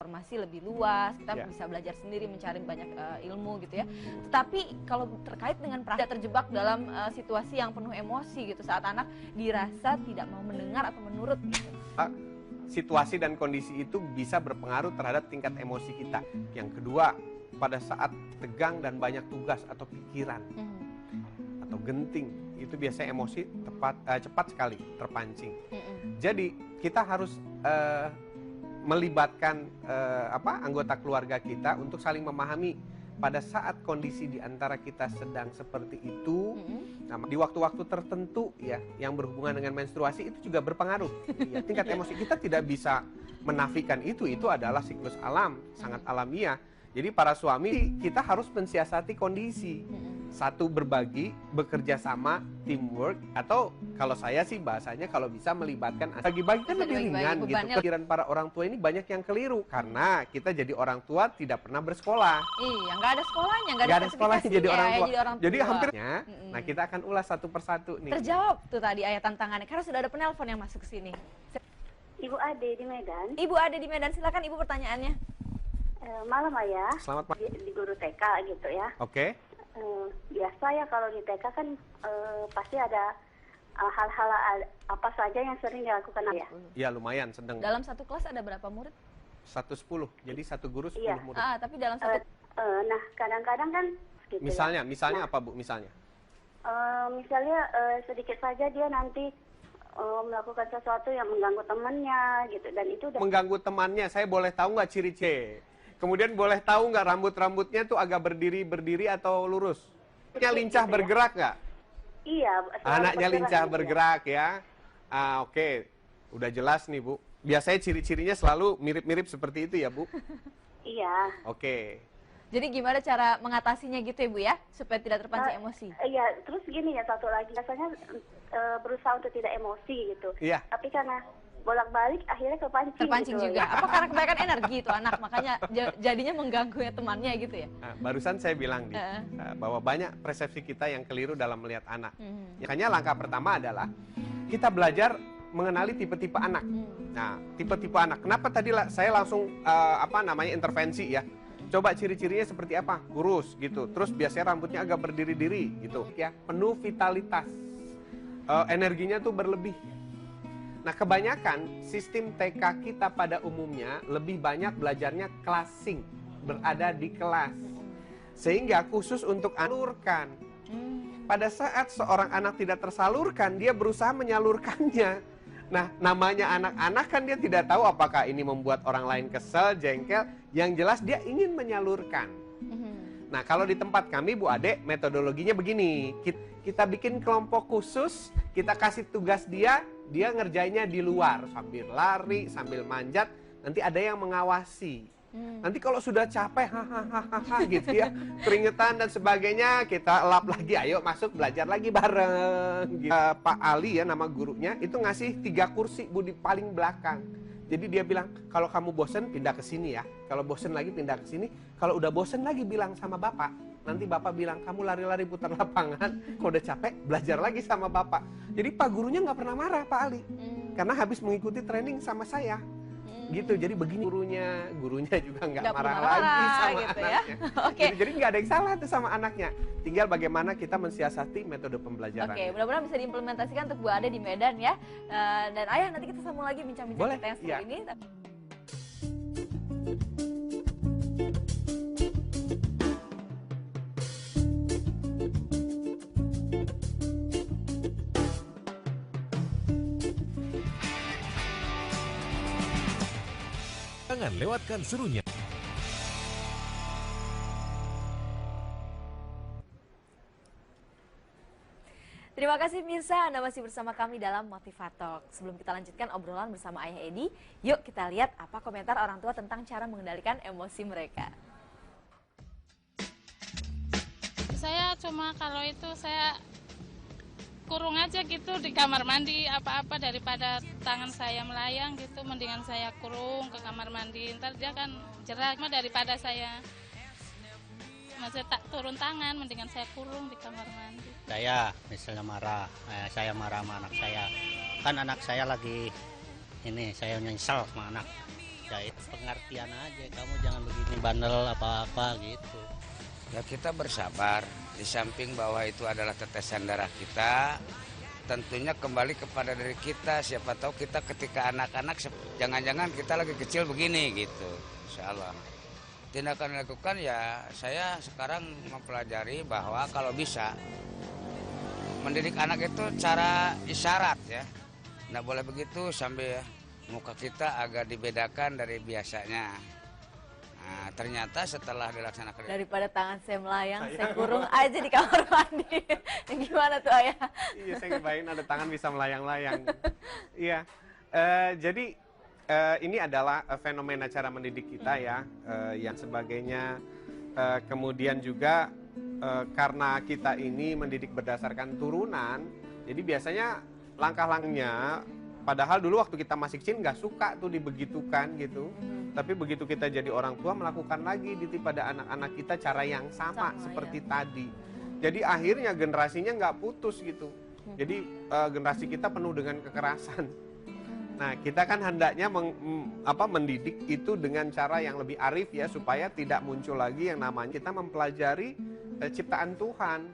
informasi lebih luas, kita bisa belajar sendiri, mencari banyak ilmu gitu ya. Tetapi kalau terkait dengan tidak terjebak dalam situasi yang penuh emosi gitu saat anak dirasa tidak mau mendengar atau menurut gitu. Situasi dan kondisi itu bisa berpengaruh terhadap tingkat emosi kita. Yang kedua, pada saat tegang dan banyak tugas atau pikiran atau genting, itu biasanya emosi cepat sekali terpancing. Jadi kita harus melibatkan anggota keluarga kita untuk saling memahami pada saat kondisi di antara kita sedang seperti itu. Nah, di waktu-waktu tertentu ya yang berhubungan dengan menstruasi itu juga berpengaruh. Ya, tingkat emosi kita tidak bisa menafikan itu adalah siklus alam, sangat alamiah. Jadi para suami kita harus mensiasati kondisi. Satu, berbagi, bekerja sama, teamwork, atau kalau saya sih bahasanya kalau bisa melibatkan bagi-bagi kan lebih ringan gitu. Pikiran para orang tua ini banyak yang keliru karena kita jadi orang tua tidak pernah bersekolah. Iya, nggak ada sekolahnya, nggak ada sekolahnya jadi orang tua. Jadi hampirnya, nah kita akan ulas satu persatu nih. Terjawab tuh tadi ayat tantangannya, karena sudah ada penelpon yang masuk ke sini. Ibu Ade di Medan. Ibu Ade di Medan, silakan Ibu pertanyaannya. Malam Ayah. Selamat malam. Di guru TK gitu ya. Oke. Biasa ya kalau di TK kan pasti ada hal-hal apa saja yang sering dilakukan Ayah. Iya lumayan sedang. Dalam satu kelas ada berapa murid? 110, jadi satu guru 10 murid. Tapi dalam satu... nah kadang-kadang kan gitu misalnya apa Bu misalnya? Misalnya sedikit saja dia nanti melakukan sesuatu yang mengganggu temannya gitu, dan itu udah... Mengganggu temannya, saya boleh tahu nggak ciri-ciri? Kemudian boleh tahu nggak rambut-rambutnya tuh agak berdiri atau lurus? Anaknya lincah gitu bergerak nggak? Iya. Anaknya lincah gitu bergerak ya. Oke. Udah jelas nih Bu. Biasanya ciri-cirinya selalu mirip-mirip seperti itu ya Bu? Iya. Oke. Jadi gimana cara mengatasinya gitu ya Bu ya? Supaya tidak terpancing emosi? Iya, terus gini ya satu lagi. Biasanya berusaha untuk tidak emosi gitu. Iya. Tapi karena bolak-balik akhirnya terpancing gitu juga. Ya. Apa karena kebanyakan energi itu anak, makanya jadinya mengganggu ya temannya gitu ya? Nah, barusan saya bilang bahwa banyak persepsi kita yang keliru dalam melihat anak. Makanya langkah pertama adalah kita belajar mengenali tipe-tipe anak. Nah, tipe-tipe anak. Kenapa tadi saya langsung intervensi ya? Coba ciri-cirinya seperti apa? Kurus gitu. Terus biasanya rambutnya agak berdiri-diri gitu ya. Penuh vitalitas. Energinya tuh berlebih. Nah, kebanyakan sistem TK kita pada umumnya lebih banyak belajarnya classing, berada di kelas. Sehingga khusus untuk salurkan. Pada saat seorang anak tidak tersalurkan, dia berusaha menyalurkannya. Nah, namanya anak-anak kan dia tidak tahu apakah ini membuat orang lain kesel, jengkel. Yang jelas dia ingin menyalurkan. Nah, kalau di tempat kami, Bu Ade, metodologinya begini. Kita bikin kelompok khusus, kita kasih tugas dia ngerjainnya di luar. Sambil lari, sambil manjat, nanti ada yang mengawasi. Nanti kalau sudah capek, gitu ya, keringetan dan sebagainya, kita elap lagi, ayo masuk belajar lagi bareng. Gitu. Pak Ali ya, nama gurunya, itu ngasih 3 kursi Bu di paling belakang. Jadi dia bilang, kalau kamu bosen pindah ke sini ya. Kalau bosen lagi pindah ke sini. Kalau udah bosen lagi bilang sama Bapak. Nanti Bapak bilang, kamu lari-lari putar lapangan. Kalau udah capek, belajar lagi sama Bapak. Jadi Pak gurunya nggak pernah marah Pak Ali. Karena habis mengikuti training sama saya. Gitu, jadi begini gurunya juga nggak marah lagi sama gitu anaknya. Ya? Jadi nggak ada yang salah tuh sama anaknya. Tinggal bagaimana kita mensiasati metode pembelajaran. Mudah-mudahan bisa diimplementasikan untuk Bu Ade di Medan ya. Dan Ayah, nanti kita sambung lagi bincang-bincang kita yang seru ini. Jangan lewatkan serunya. Terima kasih Mirsa, Anda masih bersama kami dalam Motivatalk. Sebelum kita lanjutkan obrolan bersama Ayah Edi, yuk kita lihat apa komentar orang tua tentang cara mengendalikan emosi mereka. Saya cuma kalau itu saya kurung aja gitu di kamar mandi, apa-apa daripada tangan saya melayang gitu, mendingan saya kurung ke kamar mandi, ntar dia kan jerah. Daripada saya masih tak turun tangan, mendingan saya kurung di kamar mandi. Saya misalnya marah, saya marah sama anak saya, kan anak saya lagi ini, saya nyesel sama anak, Ya itu pengertian aja, kamu jangan begini bandel apa-apa gitu. Ya kita bersabar, di samping bahwa itu adalah tetesan darah kita, tentunya kembali kepada diri kita. Siapa tahu kita ketika anak-anak, jangan-jangan kita lagi kecil begini gitu, insya Allah. Tindakan dilakukan ya, saya sekarang mempelajari bahwa kalau bisa mendidik anak itu cara isyarat ya, nggak boleh begitu sambil muka kita agak dibedakan dari biasanya. Nah, ternyata setelah dilaksanakan, Daripada tangan saya melayang, saya kurung aja di kamar mandi. Gimana tuh Ayah? Iya, saya ngebayangin ada tangan bisa melayang-layang. Iya, jadi ini adalah fenomena cara mendidik kita ya, yang sebagainya. Kemudian juga karena kita ini mendidik berdasarkan turunan, jadi biasanya langkah-langkahnya, padahal dulu waktu kita masih kecil nggak suka tuh dibegitukan gitu. Tapi begitu kita jadi orang tua melakukan lagi pada anak-anak kita cara yang sama seperti tadi. Jadi akhirnya generasinya nggak putus gitu. Jadi generasi kita penuh dengan kekerasan. Nah kita kan hendaknya mendidik itu dengan cara yang lebih arif ya, supaya tidak muncul lagi yang namanya kita mempelajari ciptaan Tuhan.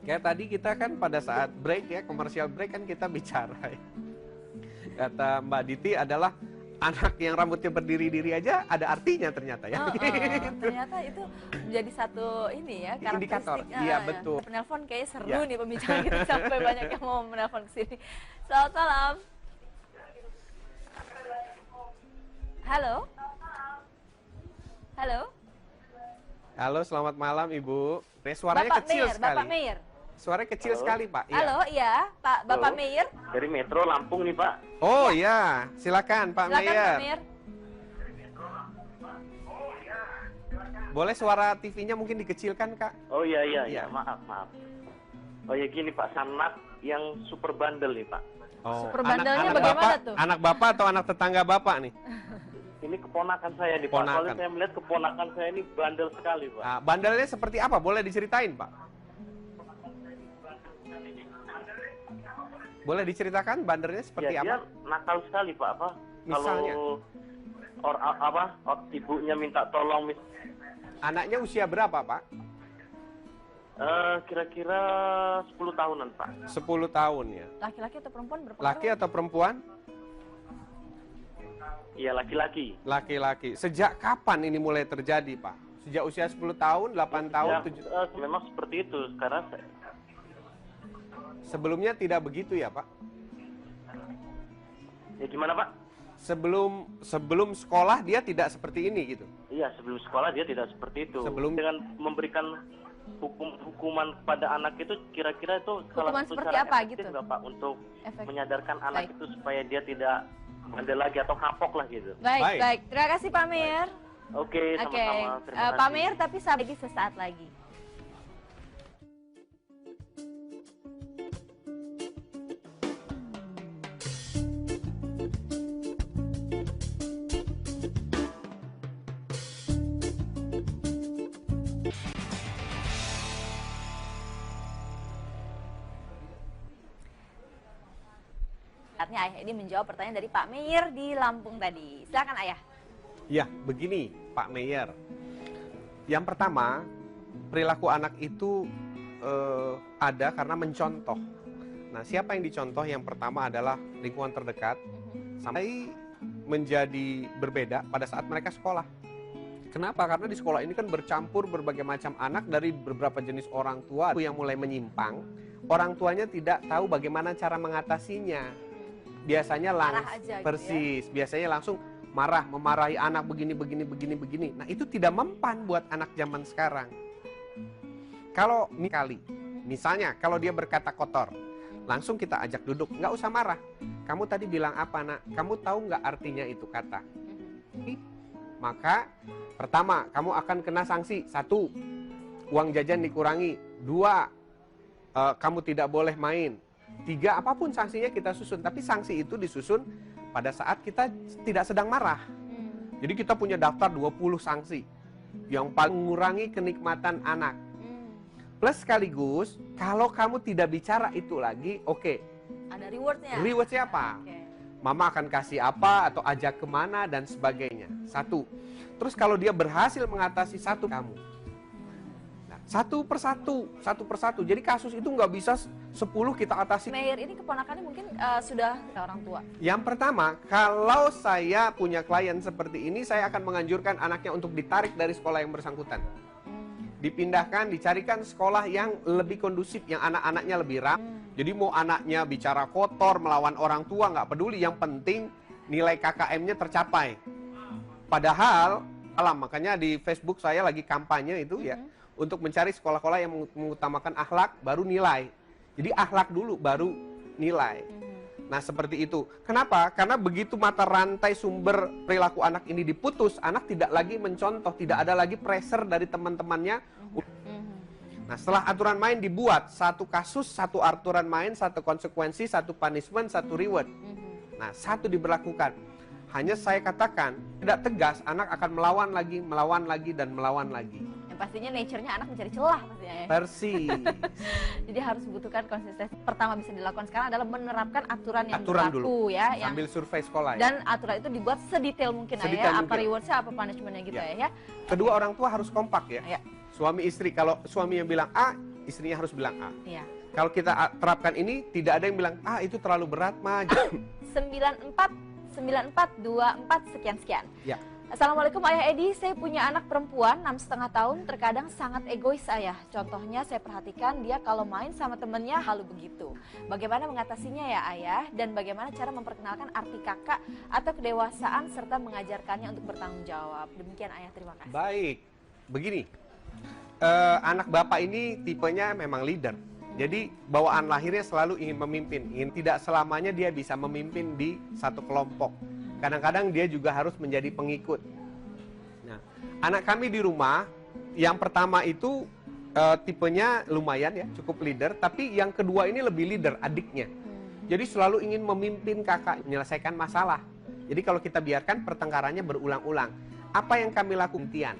Kayak tadi kita kan pada saat break ya, komersial break kan kita bicara ya. Kata Mbak Diti adalah anak yang rambutnya berdiri-diri aja ada artinya ternyata ya. Ternyata itu menjadi satu ini ya, indikator. karakteristik. Iya betul. Penelpon kayaknya seru Ya. nih pembicaraan kita, sampai banyak yang mau menelpon ke sini. Selamat malam. Halo. Halo. Halo, selamat malam Ibu. Suaranya Bapak kecil Meir, sekali. Bapak Meir. Suaranya kecil sekali Pak. Iya. Halo, iya, Pak Bapak Meir. Dari Metro Lampung nih Pak. Oh iya, silakan Pak Silakan Meir. Pak Meir. Boleh suara TV-nya mungkin dikecilkan Kak? Oh iya Iya. maaf. Oh ya gini Pak, Sanak yang super bandel nih Pak. Oh, Super bandelnya bagaimana Bapak, tuh? anak Bapak atau anak tetangga Bapak nih? Ini keponakan saya nih Pak. Keponakan. Soalnya saya melihat keponakan saya ini bandel sekali Pak. Nah, bandelnya seperti apa? Boleh diceritain Pak? Boleh diceritakan bandelnya seperti Ya, dia apa? nakal sekali Pak. Misalnya? Kalau ibunya minta tolong, Anaknya usia berapa Pak? kira-kira 10 tahunan Pak. 10 tahun ya. Laki-laki atau perempuan berpengaruh? Laki atau perempuan? Iya laki-laki. Laki-laki. Sejak kapan ini mulai terjadi Pak? Sejak usia 10 tahun, 8 tahun, Ya, 7... memang seperti itu. Sekarang Sebelumnya tidak begitu ya Pak? ya gimana Pak? Sebelum sekolah dia tidak seperti ini gitu? Iya, sebelum sekolah dia tidak seperti itu. Sebelum- Dengan memberikan hukuman kepada anak itu, kira-kira itu salah Hukuman satu seperti cara apa efektif gitu? nggak Pak untuk Efektif. menyadarkan anak Baik. itu supaya dia tidak bandel lagi atau kapok lah gitu. Baik, Baik. baik. Terima kasih Pak Meir. Oke, Oke, sama-sama. Terima Pak kasih. Meir, tapi sampai lagi sesaat lagi. Saatnya Ayah ini menjawab pertanyaan dari Pak Meir di Lampung tadi. Silakan Ayah. Ya, begini Pak Meir. Yang pertama, perilaku anak itu ada karena mencontoh. Nah, siapa yang dicontoh? Yang pertama adalah lingkungan terdekat, sampai menjadi berbeda pada saat mereka sekolah. Kenapa? Karena di sekolah ini kan bercampur berbagai macam anak dari beberapa jenis orang tua yang mulai menyimpang. Orang tuanya tidak tahu bagaimana cara mengatasinya. Biasanya Marah aja gitu ya. persis, biasanya langsung marah, memarahi anak begini. Nah, itu tidak mempan buat anak zaman sekarang. Kalau misalnya kalau dia berkata kotor, langsung kita ajak duduk, nggak usah marah. Kamu tadi bilang apa nak? Kamu tahu nggak artinya itu kata? Maka pertama, kamu akan kena sanksi. 1, uang jajan dikurangi. 2, kamu tidak boleh main. 3, apapun sanksinya kita susun. Tapi sanksi itu disusun pada saat kita tidak sedang marah. Jadi kita punya daftar 20 sanksi yang paling mengurangi kenikmatan anak. Plus sekaligus, kalau kamu tidak bicara itu lagi, oke. Ada rewardnya. Rewardnya apa? Oke. mama akan kasih apa atau ajak kemana dan sebagainya. Satu. Terus kalau dia berhasil mengatasi satu kamu, nah, satu persatu. Jadi kasus itu nggak bisa 10 kita atasi. Meyer ini keponakannya mungkin sudah orang tua. Yang pertama, kalau saya punya klien seperti ini, saya akan menganjurkan anaknya untuk ditarik dari sekolah yang bersangkutan. Dipindahkan, dicarikan sekolah yang lebih kondusif, yang anak-anaknya lebih ramah. Jadi mau anaknya bicara kotor, melawan orang tua, nggak peduli. Yang penting nilai KKM-nya tercapai. Padahal, makanya di Facebook saya lagi kampanye itu ya, untuk mencari sekolah-sekolah yang mengutamakan akhlak, baru nilai. Jadi akhlak dulu, baru nilai. Nah seperti itu. Kenapa? Karena begitu mata rantai sumber perilaku anak ini diputus, anak tidak lagi mencontoh, tidak ada lagi pressure dari teman-temannya. Nah setelah aturan main dibuat, satu kasus, satu aturan main, satu konsekuensi, satu punishment, satu reward. Nah satu diberlakukan. Hanya saya katakan, tidak tegas, anak akan melawan lagi, dan melawan lagi. Yang pastinya nature-nya anak mencari celah pastinya ya. Persis. Jadi harus membutuhkan konsistensi. Pertama bisa dilakukan sekarang adalah menerapkan aturan yang aturan berlaku dulu. ya. Sambil survei sekolah ya. Dan aturan itu dibuat sedetail mungkin ya. Apa reward-nya, apa punishment-nya gitu ya. Kedua orang tua harus kompak ya. Suami istri, kalau suami yang bilang A, istrinya harus bilang A. Kalau kita terapkan ini, tidak ada yang bilang, itu terlalu berat mah. 9424 sekian-sekian. Ya. Assalamualaikum Ayah Edi, saya punya anak perempuan 6,5 tahun, terkadang sangat egois Ayah. Contohnya saya perhatikan dia kalau main sama temennya halu begitu. Bagaimana mengatasinya ya Ayah? Dan bagaimana cara memperkenalkan arti kakak atau kedewasaan serta mengajarkannya untuk bertanggung jawab? Demikian Ayah, terima kasih. Baik, begini. Anak bapak ini tipenya memang leader. Jadi bawaan lahirnya selalu ingin memimpin. Tidak selamanya dia bisa memimpin di satu kelompok. Kadang-kadang dia juga harus menjadi pengikut. Nah, anak kami di rumah, yang pertama itu tipenya lumayan ya, cukup leader. Tapi yang kedua ini lebih leader, adiknya. Jadi selalu ingin memimpin kakak, menyelesaikan masalah. Jadi kalau kita biarkan pertengkarannya berulang-ulang. Apa yang kami lakukan?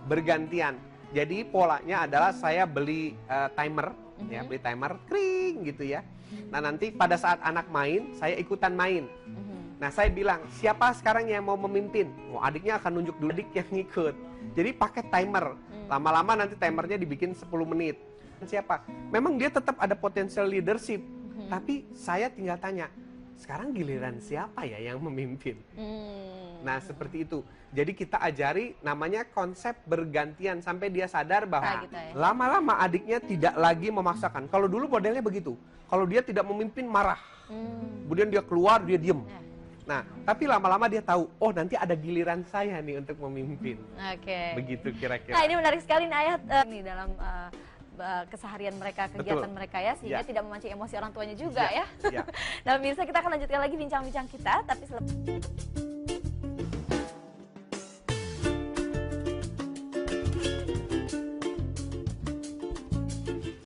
Bergantian. Jadi polanya adalah saya beli timer, ya beli timer, kring gitu ya. Nah nanti pada saat anak main, saya ikutan main. Nah saya bilang, siapa sekarang yang mau memimpin? Adiknya akan nunjuk dulu, adik yang ngikut. Jadi pakai timer. Lama-lama nanti timernya dibikin 10 menit. Siapa? Memang dia tetap ada potensial leadership. Tapi saya tinggal tanya, sekarang giliran siapa ya yang memimpin? Nah seperti itu. Jadi kita ajari namanya konsep bergantian sampai dia sadar bahwa lama-lama adiknya tidak lagi memaksakan. Kalau dulu modelnya begitu. Kalau dia tidak memimpin marah. Kemudian dia keluar, dia diem. Nah, tapi lama-lama dia tahu, oh nanti ada giliran saya nih untuk memimpin. Begitu kira-kira. Nah ini menarik sekali nih Ayah nih dalam keseharian mereka, kegiatan mereka ya, sehingga tidak memancing emosi orang tuanya juga ya. Nah pemirsa, kita akan lanjutkan lagi bincang-bincang kita, tapi